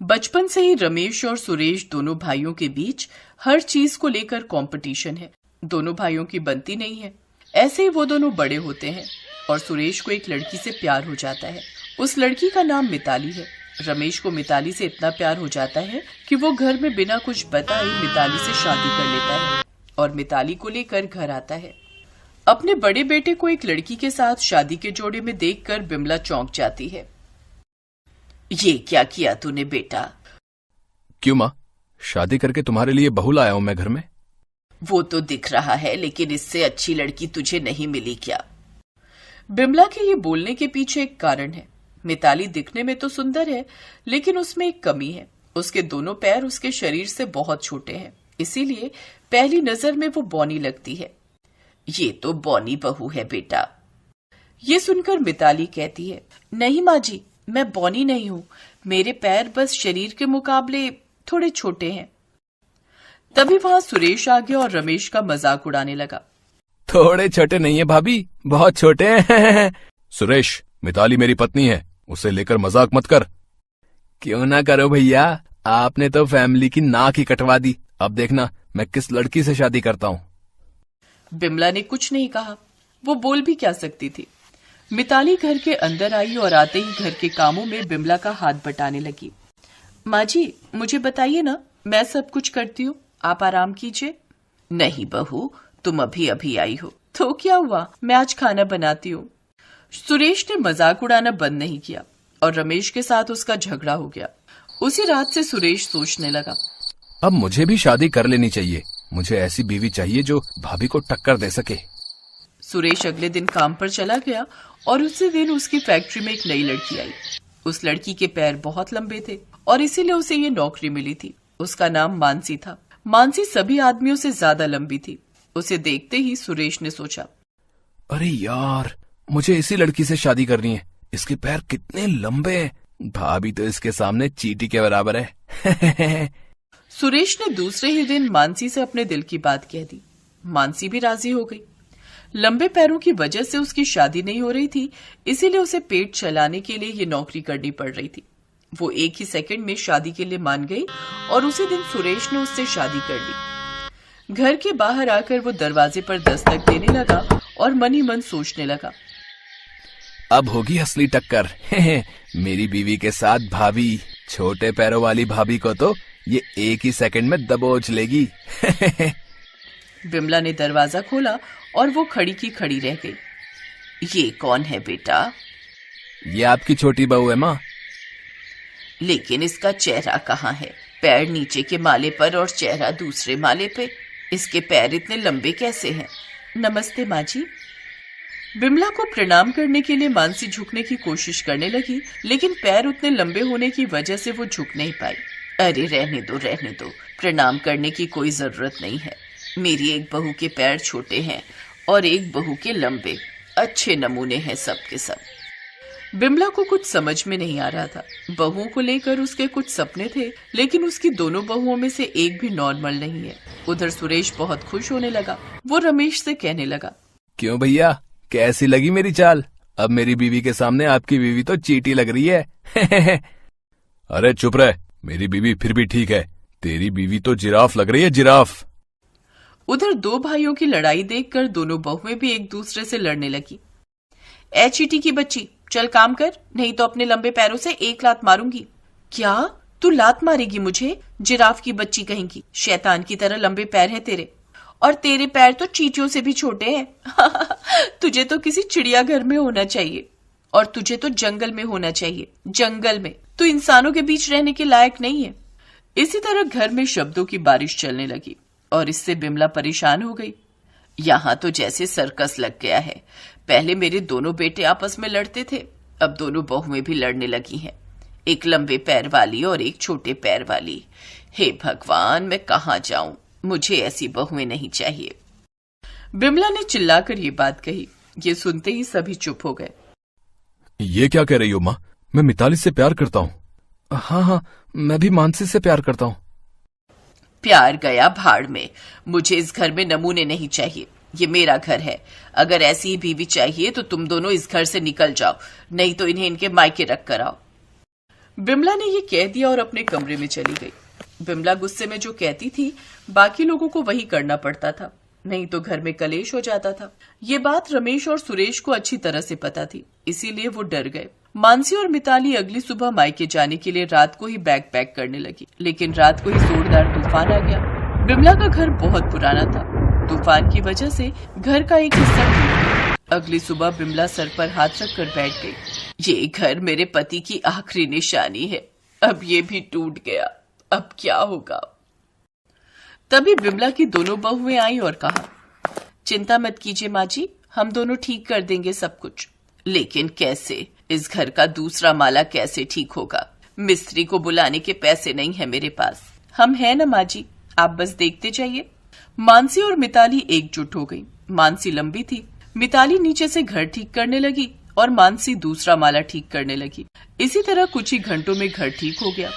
बचपन से ही रमेश और सुरेश दोनों भाइयों के बीच हर चीज को लेकर कंपटीशन है। दोनों भाइयों की बनती नहीं है। ऐसे ही वो दोनों बड़े होते हैं और सुरेश को एक लड़की से प्यार हो जाता है। उस लड़की का नाम मिताली है। रमेश को मिताली से इतना प्यार हो जाता है कि वो घर में बिना कुछ बताए मिताली से शादी कर लेता है और मिताली को लेकर घर आता है। अपने बड़े बेटे को एक लड़की के साथ शादी के जोड़े में देखकर बिमला चौंक जाती है। ये क्या किया तूने बेटा? क्यों माँ, शादी करके तुम्हारे लिए बहू लाया हूं मैं घर में। वो तो दिख रहा है, लेकिन इससे अच्छी लड़की तुझे नहीं मिली क्या? बिमला के ये बोलने के पीछे एक कारण है। मिताली दिखने में तो सुंदर है, लेकिन उसमें एक कमी है। उसके दोनों पैर उसके शरीर से बहुत छोटे हैं, इसीलिए पहली नजर में वो बौनी लगती है। ये तो बौनी बहू है बेटा। ये सुनकर मिताली कहती है, नहीं माँ जी, मैं बौनी नहीं हूं, मेरे पैर बस शरीर के मुकाबले थोड़े छोटे हैं। तभी वहां सुरेश आ गया और रमेश का मजाक उड़ाने लगा। थोड़े छोटे नहीं है भाभी, बहुत छोटे हैं। सुरेश, मिताली मेरी पत्नी है, उसे लेकर मजाक मत कर। क्यों ना करो भैया, आपने तो फैमिली की नाक ही कटवा दी। अब देखना मैं किस लड़की से शादी करता हूँ। बिमला ने कुछ नहीं कहा, वो बोल भी क्या सकती थी। मिताली घर के अंदर आई और आते ही घर के कामों में बिमला का हाथ बटाने लगी। माँ जी, मुझे बताइए ना, मैं सब कुछ करती हूँ, आप आराम कीजिए। नहीं बहू, तुम अभी अभी आई हो तो क्या हुआ, मैं आज खाना बनाती हूँ। सुरेश ने मजाक उड़ाना बंद नहीं किया और रमेश के साथ उसका झगड़ा हो गया। उसी रात से सुरेश सोचने लगा, अब मुझे भी शादी कर लेनी चाहिए। मुझे ऐसी बीवी चाहिए जो भाभी को टक्कर दे सके। सुरेश अगले दिन काम पर चला गया और उसी दिन उसकी फैक्ट्री में एक नई लड़की आई। उस लड़की के पैर बहुत लंबे थे और इसीलिए उसे ये नौकरी मिली थी। उसका नाम मानसी था। मानसी सभी आदमियों से ज्यादा लंबी थी। उसे देखते ही सुरेश ने सोचा, अरे यार, मुझे इसी लड़की से शादी करनी है। इसके पैर कितने लंबे हैं, भाभी तो इसके सामने चींटी के बराबर है। सुरेश ने दूसरे ही दिन मानसी से अपने दिल की बात कह दी। मानसी भी राजी हो गई। लंबे पैरों की वजह से उसकी शादी नहीं हो रही थी, इसीलिए उसे पेट चलाने के लिए ये नौकरी करनी पड़ रही थी। वो एक ही सेकंड में शादी के लिए मान गई और उसी दिन सुरेश ने उससे शादी कर ली। घर के बाहर आकर वो दरवाजे पर दस्तक देने लगा और मन ही मन सोचने लगा, अब होगी असली टक्कर। मेरी बीवी के साथ भाभी। छोटे पैरों वाली भाभी को तो ये एक ही सेकंड में दबोच लेगी। बिमला ने दरवाजा खोला और वो खड़ी की खड़ी रह गई। ये कौन है बेटा? ये आपकी छोटी बहू है माँ। लेकिन इसका चेहरा कहाँ है? पैर नीचे के माले पर और चेहरा दूसरे माले पे। इसके पैर इतने लंबे कैसे हैं? नमस्ते माँ जी। बिमला को प्रणाम करने के लिए मानसी झुकने की कोशिश करने लगी, लेकिन पैर उतने लंबे होने की वजह से वो झुक नहीं पाई। अरे रहने दो, प्रणाम करने की कोई जरूरत नहीं है। मेरी एक बहू के पैर छोटे हैं और एक बहू के लंबे। अच्छे नमूने हैं सब के सब। बिमला को कुछ समझ में नहीं आ रहा था। बहुओं को लेकर उसके कुछ सपने थे, लेकिन उसकी दोनों बहुओं में से एक भी नॉर्मल नहीं है। उधर सुरेश बहुत खुश होने लगा। वो रमेश से कहने लगा, क्यों भैया, कैसी लगी मेरी चाल? अब मेरी बीवी के सामने आपकी बीवी तो चींटी लग रही है। अरे चुप रह, मेरी बीवी फिर भी ठीक है, तेरी बीवी तो जिराफ लग रही है, जिराफ। उधर दो भाइयों की लड़ाई देखकर दोनों बहुएं भी एक दूसरे से लड़ने लगी। ए चींटी की बच्ची, चल काम कर, नहीं तो अपने लंबे पैरों से एक लात मारूंगी। क्या तू लात मारेगी मुझे? जिराफ की बच्ची कहेंगी। शैतान की तरह लंबे पैर हैं तेरे, और तेरे पैर तो चींटियों से भी छोटे हैं। तुझे तो किसी चिड़ियाघर में होना चाहिए, और तुझे तो जंगल में होना चाहिए। जंगल में तू इंसानों के बीच रहने के लायक नहीं है। इसी तरह घर में शब्दों की बारिश चलने लगी और इससे बिमला परेशान हो गई। यहाँ तो जैसे सर्कस लग गया है। पहले मेरे दोनों बेटे आपस में लड़ते थे, अब दोनों बहुएं भी लड़ने लगी हैं। एक लंबे पैर वाली और एक छोटे पैर वाली। हे भगवान, मैं कहाँ जाऊं? मुझे ऐसी बहुएं नहीं चाहिए। बिमला ने चिल्लाकर ये बात कही। ये सुनते ही सभी चुप हो गए। ये क्या कह रही हो माँ? मैं मिताली से प्यार करता हूँ। हाँ, मैं भी मानसी से प्यार करता हूँ। प्यार गया भाड़ में। मुझे इस घर में नमूने नहीं चाहिए। ये मेरा घर है। अगर ऐसी ही बीवी चाहिए तो तुम दोनों इस घर से निकल जाओ, नहीं तो इन्हें इनके मायके रख कर आओ। बिमला ने ये कह दिया और अपने कमरे में चली गई। बिमला गुस्से में जो कहती थी बाकी लोगों को वही करना पड़ता था, नहीं तो घर में कलेश हो जाता था। ये बात रमेश और सुरेश को अच्छी तरह से पता थी, इसीलिए वो डर गए। मानसी और मिताली अगली सुबह मायके जाने के लिए रात को ही बैग पैक करने लगी, लेकिन रात को ही जोरदार तूफान आ गया। बिमला का घर बहुत पुराना था, तूफान की वजह से घर का एक हिस्सा टूट गया। अगली सुबह बिमला सर पर हाथ रख कर बैठ गई। ये घर मेरे पति की आखिरी निशानी है, अब ये भी टूट गया, अब क्या होगा। तभी बिमला की दोनों बहुएं आई और कहा, चिंता मत कीजिए माँ जी, हम दोनों ठीक कर देंगे सब कुछ। लेकिन कैसे? इस घर का दूसरा माला कैसे ठीक होगा? मिस्त्री को बुलाने के पैसे नहीं है मेरे पास। हम हैं ना माँ जी, आप बस देखते जाइए। मानसी और मिताली एकजुट हो गई। मानसी लंबी थी, मिताली नीचे से घर ठीक करने लगी और मानसी दूसरा माला ठीक करने लगी। इसी तरह कुछ ही घंटों में घर ठीक हो गया।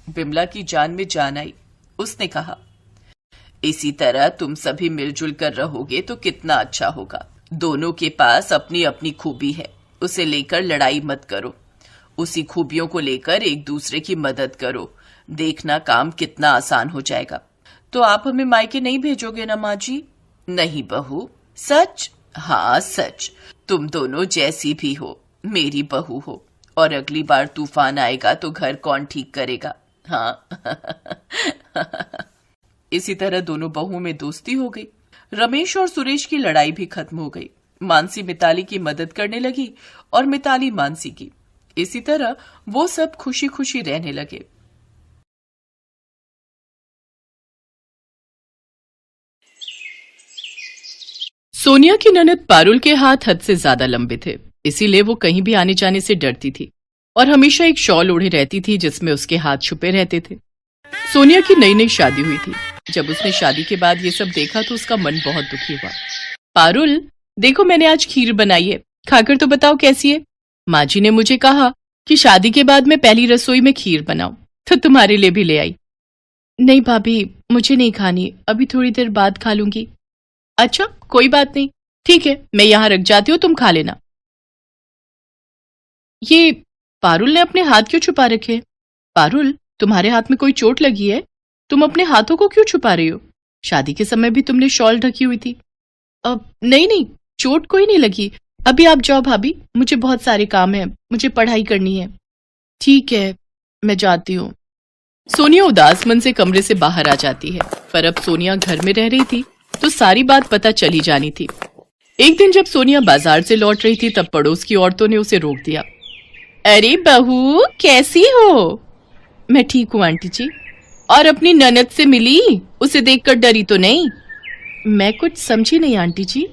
बिमला की जान में जान आई। उसने कहा, इसी तरह तुम सभी मिलजुल कर रहोगे तो कितना अच्छा होगा। दोनों के पास अपनी अपनी खूबी है, उसे लेकर लड़ाई मत करो। उसी खूबियों को लेकर एक दूसरे की मदद करो, देखना काम कितना आसान हो जाएगा। तो आप हमें मायके नहीं भेजोगे ना माँ जी? नहीं बहू, सच? हाँ सच, तुम दोनों जैसी भी हो मेरी बहू हो, और अगली बार तूफान आएगा तो घर कौन ठीक करेगा? हाँ। इसी तरह दोनों बहुओं में दोस्ती हो गई। रमेश और सुरेश की लड़ाई भी खत्म हो गई। मानसी मिताली की मदद करने लगी और मिताली मानसी की। इसी तरह वो सब खुशी खुशी रहने लगे। सोनिया की ननद पारुल के हाथ हद से ज्यादा लंबे थे, इसीलिए वो कहीं भी आने जाने से डरती थी और हमेशा एक शॉल ओढ़े रहती थी जिसमें उसके हाथ छुपे रहते थे। सोनिया की नई नई शादी हुई थी। जब उसने शादी के बाद ये सब देखा तो उसका मन बहुत दुखी हुआ। पारुल, देखो मैंने आज खीर बनाई है, खाकर तो बताओ कैसी है। माँ जी ने मुझे कहा कि शादी के बाद मैं पहली रसोई में खीर बनाऊं, तो तुम्हारे लिए भी ले आई। नहीं भाभी, मुझे नहीं खानी, अभी थोड़ी देर बाद खा लूंगी। अच्छा कोई बात नहीं, ठीक है, मैं यहाँ रख जाती हूँ, तुम खा लेना। ये पारुल ने अपने हाथ क्यों छुपा रखे? पारुल, तुम्हारे हाथ में कोई चोट लगी है? तुम अपने हाथों को क्यों छुपा रही हो? शादी के समय भी तुमने शॉल ढकी हुई थी। अब नहीं नहीं, चोट कोई नहीं लगी। अभी आप जाओ भाभी, मुझे बहुत सारे काम है, मुझे पढ़ाई करनी है। ठीक है, मैं जाती हूँ। सोनिया उदास मन से कमरे से बाहर आ जाती है, पर अब सोनिया घर में रह रही थी तो सारी बात पता चली जानी थी। एक दिन जब सोनिया बाजार से लौट रही थी तब पड़ोस की औरतों ने उसे रोक दिया। अरे बहू, कैसी हो? मैं ठीक हूँ आंटी जी। और अपनी ननद से मिली? उसे देखकर डरी तो नहीं? मैं कुछ समझी नहीं आंटी जी।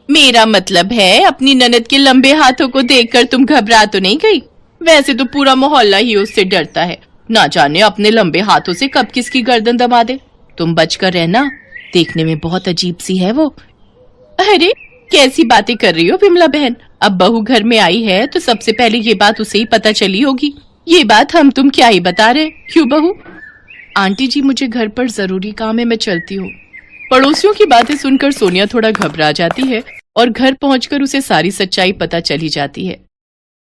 मेरा मतलब है अपनी ननद के लंबे हाथों को देखकर तुम घबरा तो नहीं गई? वैसे तो पूरा मोहल्ला ही उससे डरता है, ना जाने अपने लंबे हाथों से कब किसकी गर्दन दबा दे। तुम बचकर रहना, देखने में बहुत अजीब सी है वो। अरे कैसी बातें कर रही हो विमला बहन, अब बहू घर में आई है तो सबसे पहले ये बात उसे ही पता चली होगी। ये बात हम तुम क्या ही बता रहे, क्यों बहू? आंटी जी मुझे घर पर जरूरी काम है, मैं चलती हूँ। पड़ोसियों की बातें सुनकर सोनिया थोड़ा घबरा जाती है और घर पहुंचकर उसे सारी सच्चाई पता चली जाती है।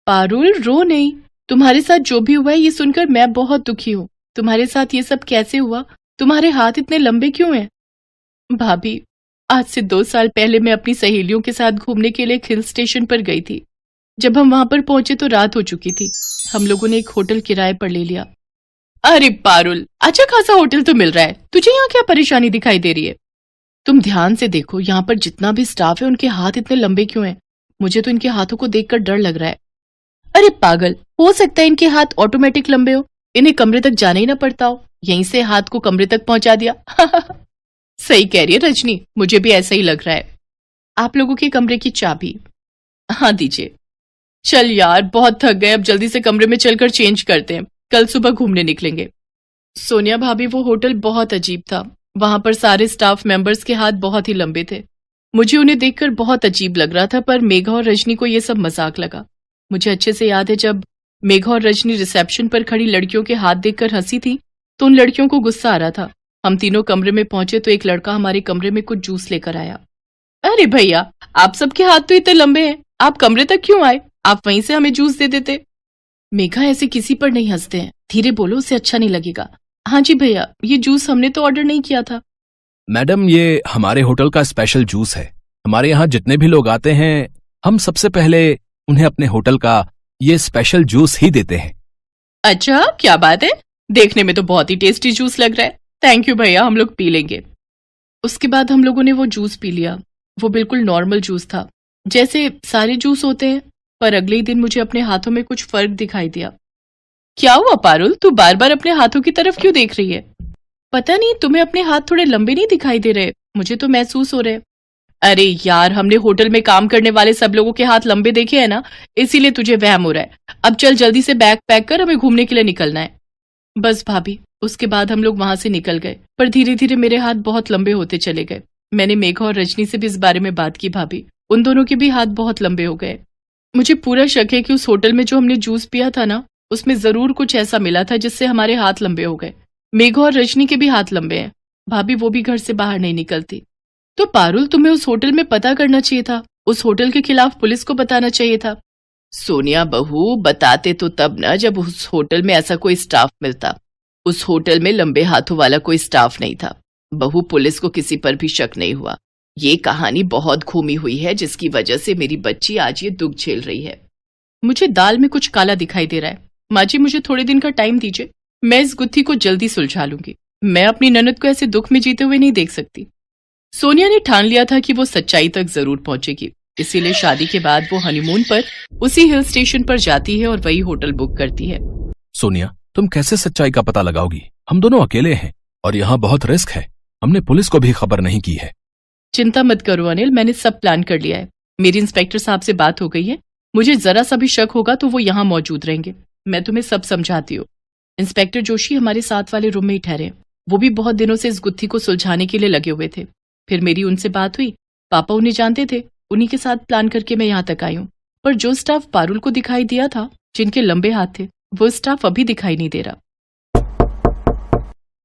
पारुल रो नहीं, तुम्हारे साथ जो भी हुआ है ये सुनकर मैं बहुत दुखी हूँ। तुम्हारे साथ ये सब कैसे हुआ? तुम्हारे हाथ इतने लंबे क्यों हैं? भाभी, आज से 2 साल पहले मैं अपनी सहेलियों के साथ घूमने के लिए एक हिल स्टेशन पर गई थी। जब हम वहां पर पहुंचे तो रात हो चुकी थी। हम लोगों ने एक होटल किराए पर ले लिया। अरे पारुल, अच्छा खासा होटल तो मिल रहा है, तुझे यहाँ क्या परेशानी दिखाई दे रही है? तुम ध्यान से देखो, यहाँ पर जितना भी स्टाफ है उनके हाथ इतने लंबे क्यों हैं? मुझे तो इनके हाथों को देखकर डर लग रहा है। अरे पागल, हो सकता है इनके हाथ ऑटोमेटिक लंबे हो, इन्हें कमरे तक जाना ही ना पड़ता हो, यहीं से हाथ को कमरे तक पहुंचा दिया। सही कह रही है रजनी, मुझे भी ऐसा ही लग रहा है। आप लोगों के कमरे की चाबी? हाँ दीजिए। चल यार, बहुत थक गए, अब जल्दी से कमरे में चलकर चेंज करते हैं, कल सुबह घूमने निकलेंगे। सोनिया भाभी, वो होटल बहुत अजीब था, वहां पर सारे स्टाफ मेंबर्स के हाथ बहुत ही लंबे थे। मुझे उन्हें देखकर बहुत अजीब लग रहा था, पर मेघा और रजनी को यह सब मजाक लगा। मुझे अच्छे से याद है जब मेघा और रजनी रिसेप्शन पर खड़ी लड़कियों के हाथ देखकर हंसी थी तो उन लड़कियों को गुस्सा आ रहा था। हम तीनों कमरे में पहुंचे तो एक लड़का हमारे कमरे में कुछ जूस लेकर आया। अरे भैया, आप सबके हाथ तो इतने लंबे हैं, आप कमरे तक क्यों आए? आप वहीं से हमें जूस दे देते। मेघा ऐसे किसी पर नहीं हंसते हैं, धीरे बोलो, उसे अच्छा नहीं लगेगा। हाँ जी भैया, ये जूस हमने तो ऑर्डर नहीं किया था। मैडम, ये हमारे होटल का स्पेशल जूस है। हमारे यहाँ जितने भी लोग आते हैं, हम सबसे पहले उन्हें अपने होटल का ये स्पेशल जूस ही देते हैं। अच्छा, क्या बात है, देखने में तो बहुत ही टेस्टी जूस लग रहा है। थैंक यू भैया, हम लोग पी लेंगे। उसके बाद हम लोगों ने वो जूस पी लिया। वो बिल्कुल नॉर्मल जूस था, जैसे सारे जूस होते हैं, पर अगले ही दिन मुझे अपने हाथों में कुछ फर्क दिखाई दिया। क्या हुआ पारुल, तू बार बार अपने हाथों की तरफ क्यों देख रही है? पता नहीं, तुम्हें अपने हाथ थोड़े लंबे नहीं दिखाई दे रहे? मुझे तो महसूस हो रहे। अरे यार, हमने होटल में काम करने वाले सब लोगों के हाथ लंबे देखे हैं ना, इसीलिए तुझे वहम हो रहा है। अब चल जल्दी से बैग पैक कर, हमें घूमने के लिए निकलना है। बस भाभी, उसके बाद हम लोग वहां से निकल गए, पर धीरे धीरे मेरे हाथ बहुत लंबे होते चले गए। मैंने मेघा और रजनी से भी इस बारे में बात की भाभी, उन दोनों के भी हाथ बहुत लंबे हो गए। मुझे पूरा शक है कि उस होटल में जो हमने जूस पिया था ना, उसमें जरूर कुछ ऐसा मिला था जिससे हमारे हाथ लंबे हो गए। मेघा और रजनी के भी हाथ लंबे हैं भाभी, वो भी घर से बाहर नहीं निकलती। तो पारुल, तुम्हें उस होटल में पता करना चाहिए था, उस होटल के खिलाफ पुलिस को बताना चाहिए था। सोनिया बहू, बताते तो तब ना जब उस होटल में ऐसा कोई स्टाफ मिलता। उस होटल में लंबे हाथों वाला कोई स्टाफ नहीं था। बहू, पुलिस को किसी पर भी शक नहीं हुआ। ये कहानी बहुत घूमी हुई है, जिसकी वजह से मेरी बच्ची आज ये दुख झेल रही है। मुझे दाल में कुछ काला दिखाई दे रहा है। माँ जी, मुझे थोड़े दिन का टाइम दीजिए, मैं इस गुत्थी को जल्दी सुलझा लूंगी। मैं अपनी ननद को ऐसे दुख में जीते हुए नहीं देख सकती। सोनिया ने ठान लिया था कि वो सच्चाई तक जरूर पहुंचेगी, इसीलिए शादी के बाद वो हनीमून पर उसी हिल स्टेशन पर जाती है और वही होटल बुक करती है। सोनिया, तुम कैसे सच्चाई का पता लगाओगी? हम दोनों अकेले हैं और यहाँ बहुत रिस्क है। हमने पुलिस को भी खबर नहीं की है। चिंता मत करो अनिल, मैंने सब प्लान कर लिया है। मेरी इंस्पेक्टर साहब से बात हो गई है। मुझे जरा सा भी शक होगा तो वो यहाँ मौजूद रहेंगे। मैं तुम्हें सब समझाती हूँ। इंस्पेक्टर जोशी हमारे साथ वाले रूम में ही ठहरे। वो भी बहुत दिनों से इस गुत्थी को सुलझाने के लिए लगे हुए थे। फिर मेरी उनसे बात हुई, पापा उन्हें जानते थे, उन्हीं के साथ प्लान करके मैं यहाँ तक आई हूँ। पर जो स्टाफ पारुल को दिखाई दिया था, जिनके लंबे हाथ थे, वो स्टाफ अभी दिखाई नहीं दे रहा।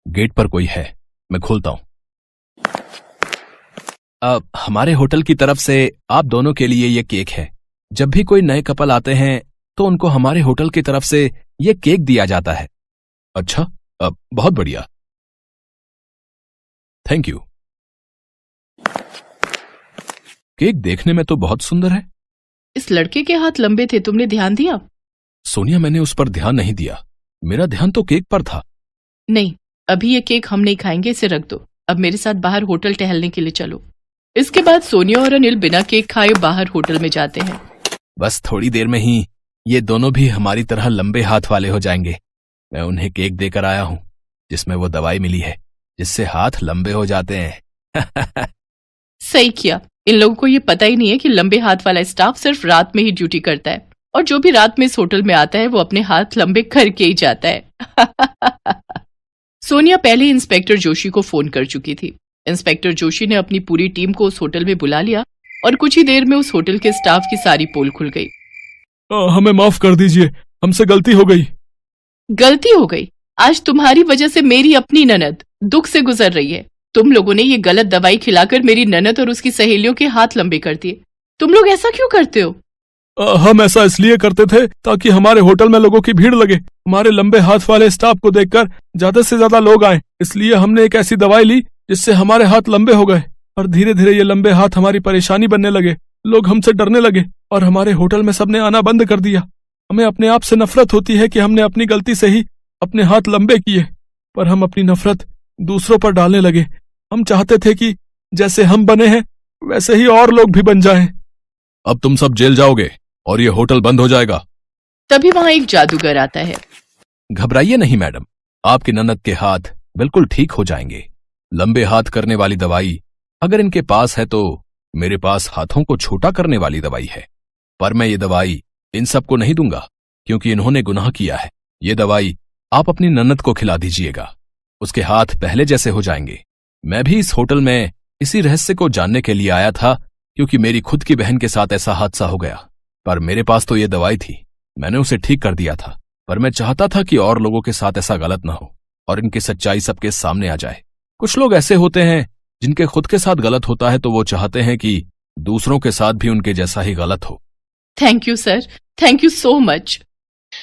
गेट पर कोई है, मैं खोलता हूँ। हमारे होटल की तरफ से आप दोनों के लिए ये केक है। जब भी कोई नए कपल आते हैं तो उनको हमारे होटल की तरफ से ये केक दिया जाता है। अच्छा, बहुत बढ़िया, थैंक यू। केक देखने में तो बहुत सुंदर है। इस लड़के के हाथ लंबे थे, तुमने ध्यान दिया? सोनिया, मैंने उस पर ध्यान नहीं दिया। मेरा ध्यान तो केक पर था। नहीं, अभी ये केक हम नहीं खाएंगे, इसे रख दो। अब मेरे साथ बाहर होटल टहलने के लिए चलो। इसके बाद सोनिया और अनिल बिना केक खाए बाहर होटल में जाते हैं। बस थोड़ी देर में ही ये दोनों भी हमारी तरह लंबे हाथ वाले हो जाएंगे। मैं उन्हें केक देकर आया हूं जिसमें वो दवाई मिली है जिससे हाथ लंबे हो जाते हैं। सही किया। इन लोगों को ये पता ही नहीं है कि लंबे हाथ वाला स्टाफ सिर्फ रात में ही ड्यूटी करता है, और जो भी रात में इस होटल में आता है वो अपने हाथ लंबे करके ही जाता है। सोनिया पहले ही इंस्पेक्टर जोशी को फोन कर चुकी थी। इंस्पेक्टर जोशी ने अपनी पूरी टीम को उस होटल में बुला लिया और कुछ ही देर में उस होटल के स्टाफ की सारी पोल खुल गई। हमें माफ कर दीजिए, हमसे गलती हो गई। गलती हो गई? आज तुम्हारी वजह से मेरी अपनी ननद दुख से गुजर रही है। तुम लोगों ने ये गलत दवाई खिलाकर मेरी ननद और उसकी सहेलियों के हाथ लंबे कर दिए। तुम लोग ऐसा क्यों करते हो? हम ऐसा इसलिए करते थे ताकि हमारे होटल में लोगों की भीड़ लगे। हमारे लंबे हाथ वाले स्टाफ को देखकर ज्यादा से ज्यादा लोग आए, इसलिए हमने एक ऐसी दवाई ली जिससे हमारे हाथ लंबे हो गए, और धीरे धीरे ये लंबे हाथ हमारी परेशानी बनने लगे। लोग हमसे डरने लगे और हमारे होटल में सबने आना बंद कर दिया। हमें अपने आप से नफरत होती है कि हमने अपनी गलती से ही अपने हाथ लंबे किए, पर हम अपनी नफरत दूसरों पर डालने लगे। हम चाहते थे कि जैसे हम बने हैं वैसे ही और लोग भी बन जाएं। अब तुम सब जेल जाओगे और ये होटल बंद हो जाएगा। तभी वहां एक जादूगर आता है। घबराइए नहीं मैडम, आपकी ननद के हाथ बिल्कुल ठीक हो जाएंगे। लंबे हाथ करने वाली दवाई अगर इनके पास है तो मेरे पास हाथों को छोटा करने वाली दवाई है, पर मैं ये दवाई इन सबको नहीं दूंगा क्योंकि इन्होंने गुनाह किया है। ये दवाई आप अपनी ननद को खिला दीजिएगा, उसके हाथ पहले जैसे हो जाएंगे। मैं भी इस होटल में इसी रहस्य को जानने के लिए आया था क्योंकि मेरी खुद की बहन के साथ ऐसा हादसा हो गया, पर मेरे पास तो ये दवाई थी, मैंने उसे ठीक कर दिया था। पर मैं चाहता था कि और लोगों के साथ ऐसा गलत ना हो और इनकी सच्चाई सबके सामने आ जाए। कुछ लोग ऐसे होते हैं जिनके खुद के साथ गलत होता है तो वो चाहते हैं कि दूसरों के साथ भी उनके जैसा ही गलत हो। Thank you sir, thank you so much.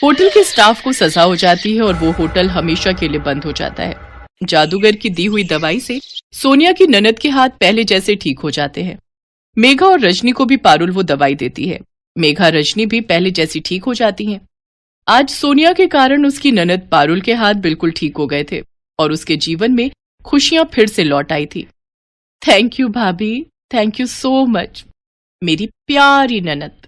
Hotel के स्टाफ को सजा हो जाती है और वो होटल हमेशा के लिए बंद हो जाता है। जादूगर की दी हुई दवाई से सोनिया की ननद के हाथ पहले जैसे ठीक हो जाते हैं। मेघा और रजनी को भी पारुल वो दवाई देती है। मेघा रजनी भी पहले जैसी ठीक हो जाती हैं। आज सोनिया के कारण उसकी ननद पारुल के हाथ बिल्कुल ठीक हो गए थे और उसके जीवन में खुशियां फिर से लौट आई थी। थैंक यू भाभी, थैंक यू सो मच, मेरी प्यारी ननद।